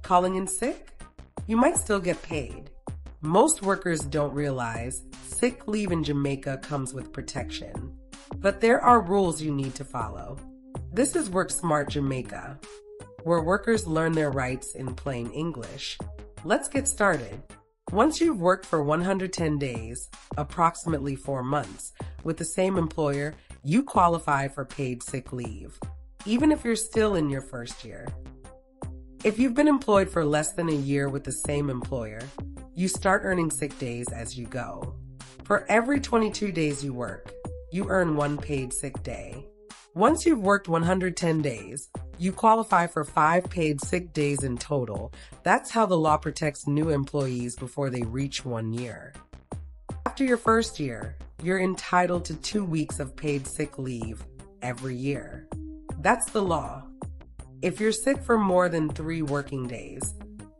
Calling in sick? You might still get paid. Most workers don't realize sick leave in Jamaica comes with protection. But there are rules you need to follow. This is Work Smart Jamaica, where workers learn their rights in plain English. Let's get started. Once you've worked for 110 days, approximately 4 months, with the same employer, you qualify for paid sick leave, even if you're still in your first year. If you've been employed for less than a year with the same employer, you start earning sick days as you go. For every 22 days you work, you earn 1 paid sick day. Once you've worked 110 days, you qualify for 5 paid sick days in total. That's how the law protects new employees before they reach 1 year. After your first year, you're entitled to 2 weeks of paid sick leave every year. That's the law. If you're sick for more than 3 working days,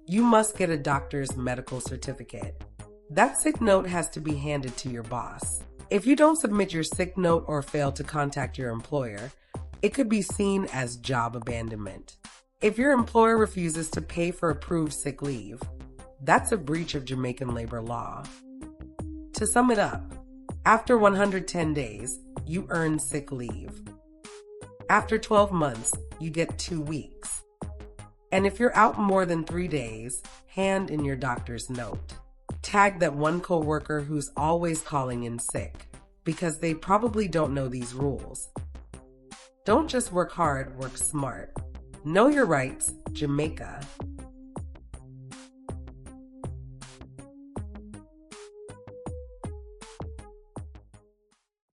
you must get a doctor's medical certificate. That sick note has to be handed to your boss. If you don't submit your sick note or fail to contact your employer, it could be seen as job abandonment. If your employer refuses to pay for approved sick leave, that's a breach of Jamaican labor law. To sum it up, after 110 days, you earn sick leave. After 12 months, you get 2 weeks. And if you're out more than 3 days, hand in your doctor's note. Tag that one coworker who's always calling in sick, because they probably don't know these rules. Don't just work hard, work smart. Know your rights, Jamaica.